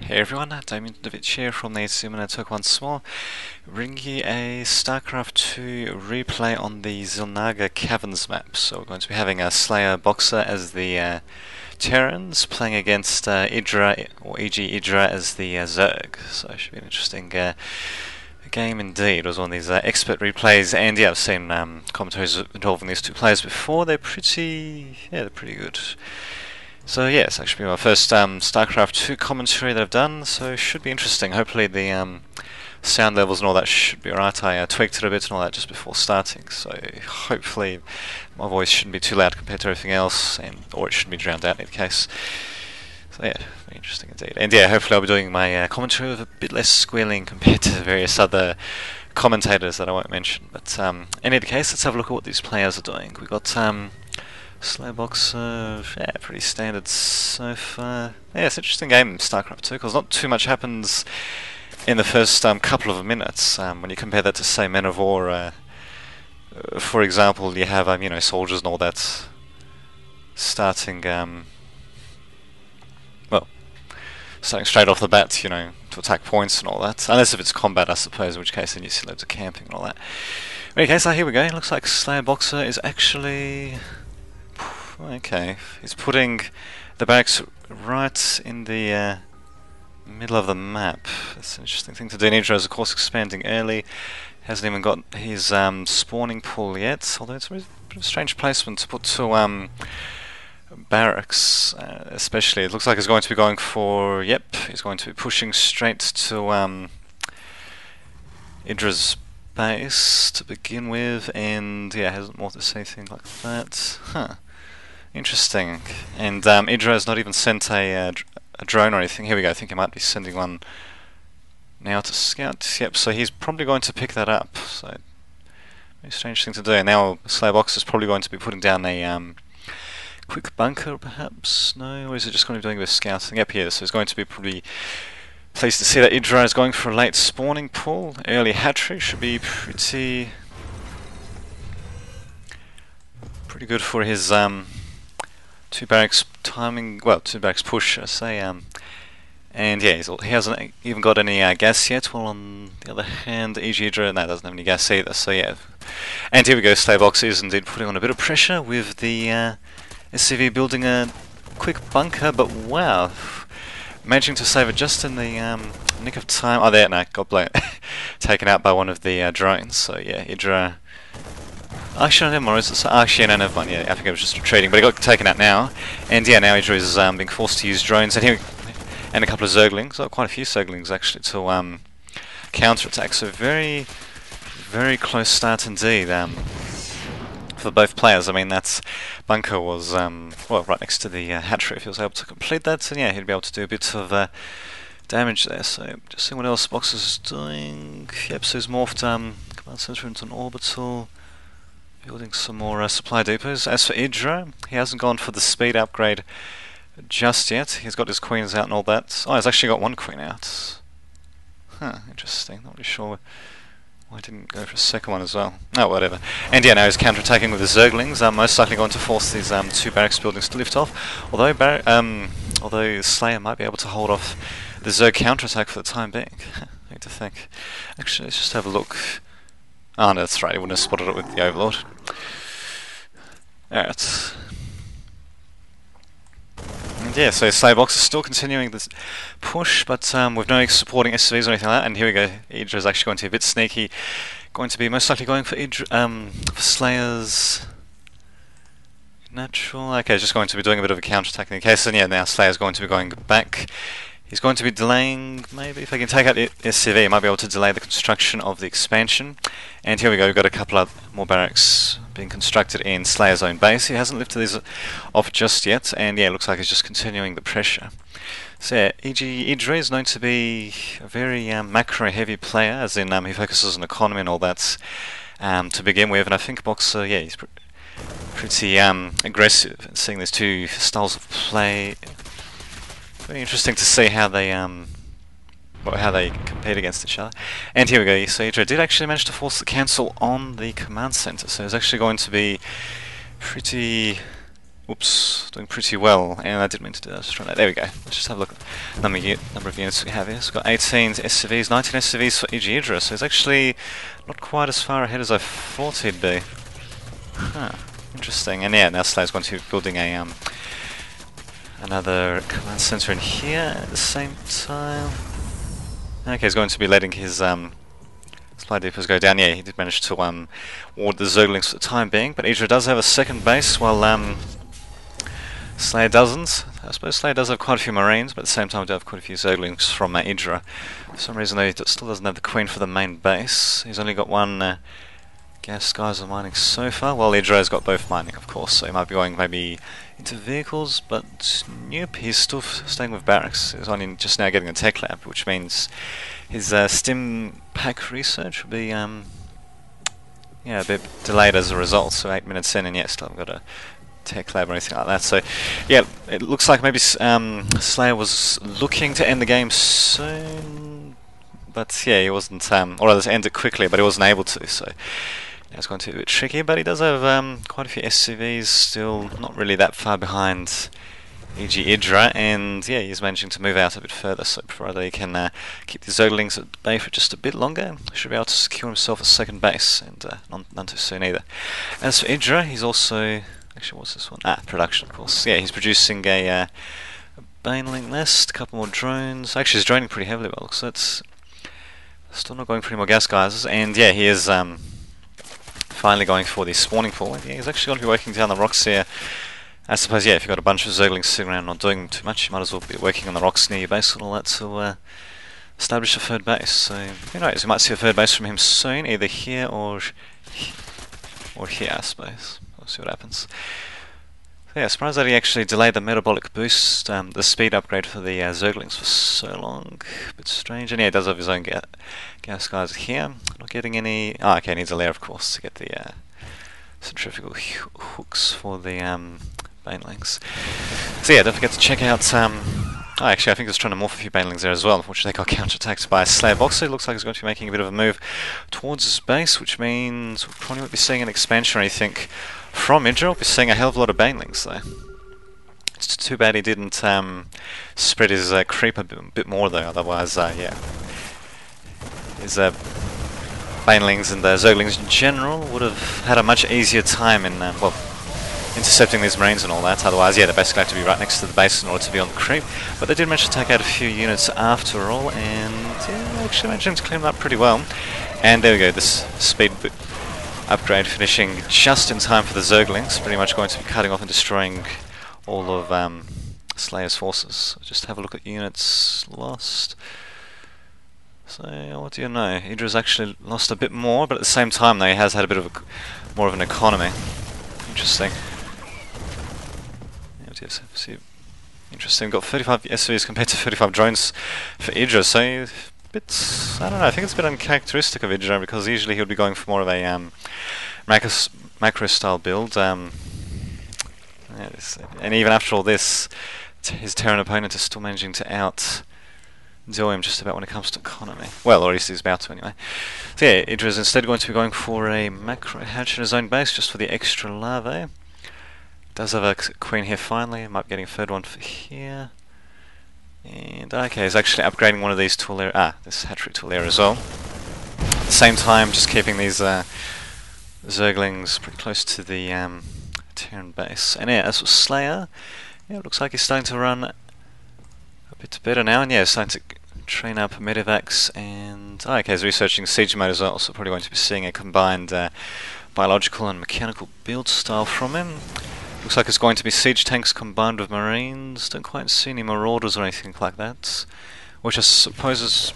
Hey everyone, Damien David here from the Simon Talk once more, bringing you a Starcraft 2 replay on the Zilnaga Caverns map. So we're going to be having a Slayer Boxer as the Terrans, playing against idra, or e.g. idra as the Zerg. So it should be an interesting game indeed. It was one of these expert replays, and yeah, I've seen commentaries involving these two players before. They're pretty good. So yeah, it's actually my first StarCraft 2 commentary that I've done, so it should be interesting. Hopefully the sound levels and all that should be alright. I tweaked it a bit and all that just before starting, so hopefully my voice shouldn't be too loud compared to everything else, or it shouldn't be drowned out in any case. So yeah, very interesting indeed. And yeah, hopefully I'll be doing my commentary with a bit less squealing compared to various other commentators that I won't mention. But in any case, let's have a look at what these players are doing. We've got Slayer Boxer, yeah, pretty standard so far. Yeah, it's an interesting game in StarCraft 2 because not too much happens in the first couple of minutes. When you compare that to, say, Men of War, for example, you have soldiers and all that starting starting straight off the bat, to attack points and all that. Unless if it's combat, I suppose, in which case then you see loads of camping and all that. In any case, here we go. It looks like Slayer Boxer is actually... Okay, he's putting the barracks right in the middle of the map. That's an interesting thing to do. Nidra is of course expanding early. Hasn't even got his spawning pool yet, although it's a bit of a strange placement to put two barracks, especially. It looks like he's going to be going for... Yep, he's going to be pushing straight to Idra's base to begin with, and yeah, hasn't more to say anything like that. Huh. Interesting. And idra has not even sent a drone or anything. Here we go. I think he might be sending one now to scout. Yep, so he's probably going to pick that up. So, very strange thing to do. And now Slayer Box is probably going to be putting down a quick bunker, perhaps? No? Or is it just going to be doing a bit of scouting? Yep, here. So he's going to be probably pleased to see that idra is going for a late spawning pool. Early hatchery should be pretty good for his two barracks timing, well, two barracks push, I say, and yeah, he hasn't even got any gas yet, while on the other hand, Idra, no, doesn't have any gas either, so yeah. And here we go, Slaybox is indeed putting on a bit of pressure with the SCV building a quick bunker, but wow, managing to save it just in the nick of time. Oh, there, no, got blown, taken out by one of the drones, so yeah, Idra... Actually, I never mind. Actually, no, never mind. Yeah, I think it was just retreating, but it got taken out now. And yeah, now Idra is being forced to use drones, and a couple of Zerglings, quite a few Zerglings actually, to counter-attack. So very, very close start indeed for both players. I mean, that bunker was well, right next to the hatchery. If he was able to complete that, then yeah, he'd be able to do a bit of damage there. So just seeing what else Box is doing. Yep, so he's morphed command center into an orbital. Building some more supply depots. As for Idra, he hasn't gone for the speed upgrade just yet. He's got his queens out and all that. Oh, he's actually got one queen out. Huh, interesting. Not really sure why I didn't go for a second one as well. Oh, whatever. And yeah, now he's counter-attacking with the Zerglings. Most likely going to force these two barracks buildings to lift off. Although Slayer might be able to hold off the Zerg counter-attack for the time being. I need to think. Actually, let's just have a look. Oh no, that's right, he wouldn't have spotted it with the Overlord. Alright. And yeah, so Slaybox is still continuing this push, but with no supporting SCVs or anything like that, and here we go, Idra is actually going to be a bit sneaky. Going to be most likely going for for Slayer's natural. Okay, just going to be doing a bit of a counter-attack in the case, and yeah, now Slayer's going to be going back. He's going to be delaying, maybe, if I can take out SCV, he might be able to delay the construction of the expansion. And here we go, we've got a couple of more barracks being constructed in Slayer's own base. He hasn't lifted these off just yet, and yeah, it looks like he's just continuing the pressure. So yeah, e.g. Idra is known to be a very macro-heavy player, as in he focuses on economy and all that to begin with, and I think Boxer, yeah, he's pretty aggressive, and seeing these two styles of play. Very interesting to see how they compete against each other. And here we go, so Idra did actually manage to force the cancel on the command center, so it's actually going to be pretty Oops, doing pretty well, and I didn't mean to do that. Just trying that. There we go. Let's just have a look at the number of units we have here. So we've got 18 SCVs, 19 SCVs for idra, so it's actually not quite as far ahead as I thought he'd be. Huh, interesting. And yeah, now Slayer's going to be building a another command center in here at the same time. Okay, he's going to be letting his supply depots go down. Yeah, he did manage to ward the Zerglings for the time being, but idra does have a second base, while Slayer doesn't. I suppose Slayer does have quite a few Marines, but at the same time, we do have quite a few Zerglings from idra. For some reason, though, he still doesn't have the Queen for the main base. He's only got one gas guys on mining so far. Well, idra has got both mining, of course, so he might be going maybe into vehicles, but nope, he's still staying with barracks. He's only just now getting a tech lab, which means his stim pack research will be yeah, a bit delayed as a result. So 8 minutes in, and yeah, still haven't got a tech lab or anything like that. So yeah, it looks like maybe Slayer was looking to end the game soon, but yeah, he wasn't, or rather end it quickly, but he wasn't able to. So yeah, it's going to be a bit tricky, but he does have quite a few SCVs still, not really that far behind e.g. idra, and yeah, he's managing to move out a bit further, so provided he can keep the Zerglings at bay for just a bit longer, he should be able to secure himself a second base, and none too soon either. As for idra, he's also, actually what's this one? Production, of course. Yeah, he's producing a baneling nest, a couple more drones. Actually, he's droning pretty heavily, well, so it's still not going for any more gas geysers, and yeah, he is finally going for the spawning pool. Yeah, he's actually going to be working down the rocks here. I suppose, yeah, if you've got a bunch of Zerglings sitting around not doing too much, you might as well be working on the rocks near your base and all that to establish a third base. So, who knows, we might see a third base from him soon, either here or here, I suppose. We'll see what happens. So yeah, surprised that he actually delayed the metabolic boost, the speed upgrade for the Zerglings for so long. A bit strange. And yeah, he does have his own gas guys here. Not getting any... Oh, okay, needs a layer, of course, to get the centrifugal hooks for the banelings. So yeah, don't forget to check out... oh, actually, I think I was trying to morph a few banelings there as well. Unfortunately, they got counterattacked by a Slayer Boxer. It looks like he's going to be making a bit of a move towards his base, which means we'll probably won't be seeing an expansion or anything from idra. We'll be seeing a hell of a lot of banelings, though. It's too bad he didn't spread his creep a bit more, though. Otherwise, yeah, his banelings and the Zerglings in general would have had a much easier time in, well, intercepting these Marines and all that. Otherwise, yeah, they basically have to be right next to the base in order to be on the creep. But they did manage to take out a few units after all, and yeah, actually managing to clean them up pretty well. And there we go, this speed upgrade finishing just in time for the Zerglings. Pretty much going to be cutting off and destroying all of Slayer's forces. So just have a look at units lost. So what do you know? idra's actually lost a bit more, but at the same time, though, he has had a bit of more of an economy. Interesting. See, interesting. Got 35 SCVs compared to 35 drones for idra. So a bit, I don't know. I think it's a bit uncharacteristic of idra because usually he would be going for more of a macro style build. Yeah, and even after all this, his Terran opponent is still managing to outdo him just about when it comes to economy. Well, or at least he's about to anyway. So yeah, idra is instead going to be going for a macro hatch in his own base just for the extra larvae. Does have a queen here finally, might be getting a third one for here. And okay, he's actually upgrading one of these tool area, this hatchery tool area as well. At the same time, just keeping these Zerglings pretty close to the Terran base. And yeah, as for Slayer, yeah, it looks like he's starting to run a bit better now, and yeah, starting to train up Medivacs, and okay, he's researching siege mode as well, so probably going to be seeing a combined biological and mechanical build style from him. Looks like it's going to be siege tanks combined with marines. Don't quite see any marauders or anything like that, which I suppose is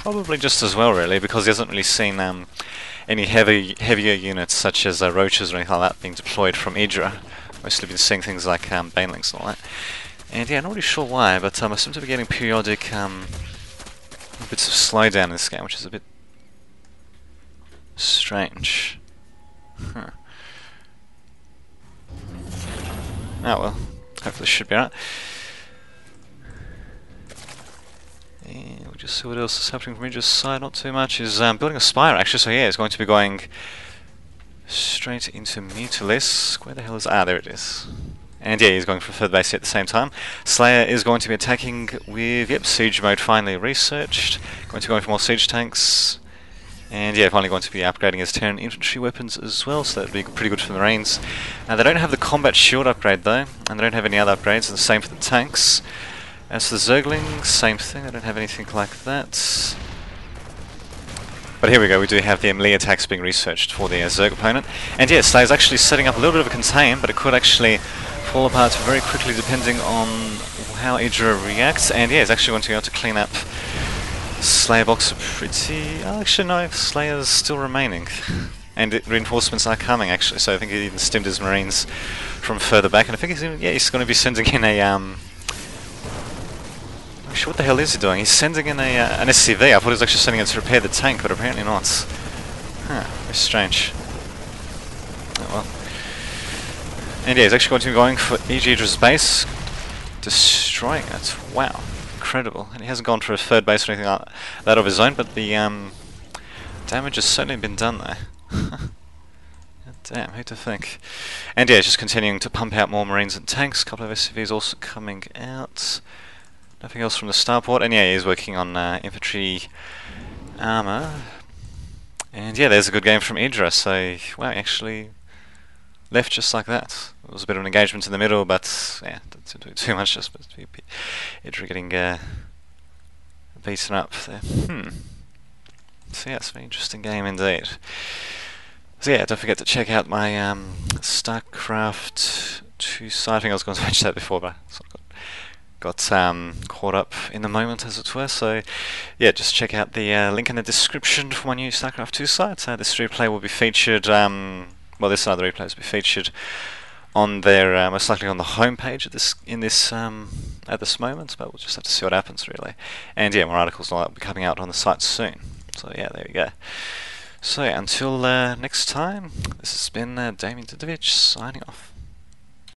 probably just as well, really, because he hasn't really seen any heavier units such as roaches or anything like that being deployed from idra. Mostly been seeing things like banelings and all that. And yeah, not really sure why, but I seem to be getting periodic bits of slowdown in this game, which is a bit strange. Huh. Oh well, hopefully it should be alright. And we'll just see what else is happening from idra's side. Not too much. He's building a spire actually, so yeah, he's going to be going straight into Mutilis. Where the hell is... there it is. And yeah, he's going for third base at the same time. Slayer is going to be attacking with, yep, siege mode finally researched. Going to go for more siege tanks. And yeah, finally going to be upgrading his Terran infantry weapons as well, so that would be pretty good for the Marines. They don't have the combat shield upgrade though, and they don't have any other upgrades, and the same for the tanks. As for the Zerglings, same thing, I don't have anything like that. But here we go, we do have the melee attacks being researched for the Zerg opponent. And yeah, Slayer's actually setting up a little bit of a contain, but it could actually fall apart very quickly depending on how idra reacts. And yeah, he's actually going to be able to clean up Slayer box pretty... Oh, actually no, Slayer's still remaining. And reinforcements are coming actually, so I think he even stemmed his Marines from further back. And I think he's even, yeah, he's going to be sending in a... What the hell is he doing? He's sending in an SCV. I thought he was actually sending it to repair the tank, but apparently not. Huh, very strange. Oh well. And yeah, he's actually going to be going for Idra's base, destroying it. Wow, incredible. And he hasn't gone for a third base or anything like that of his own, but the damage has certainly been done there. Damn, who'd to think. And yeah, he's just continuing to pump out more Marines and tanks. A couple of SCVs also coming out. Nothing else from the starport, and yeah, he's working on infantry armor. And yeah, there's a good game from Idra, so wow, he actually left just like that. It was a bit of an engagement in the middle, but yeah, didn't do too much, just Idra getting beaten up there. So yeah, it's a very interesting game indeed. So yeah, don't forget to check out my Starcraft 2 site. I think I was going to mention that before, but I sort of got caught up in the moment, as it were. So yeah, just check out the link in the description for my new Starcraft 2 site. This replay will be featured, well, this and other replays will be featured on their, most likely on the homepage at this moment, but we'll just have to see what happens really. And yeah, more articles and all that will be coming out on the site soon. So yeah, there we go. So yeah, until next time, this has been Damien Didovich signing off.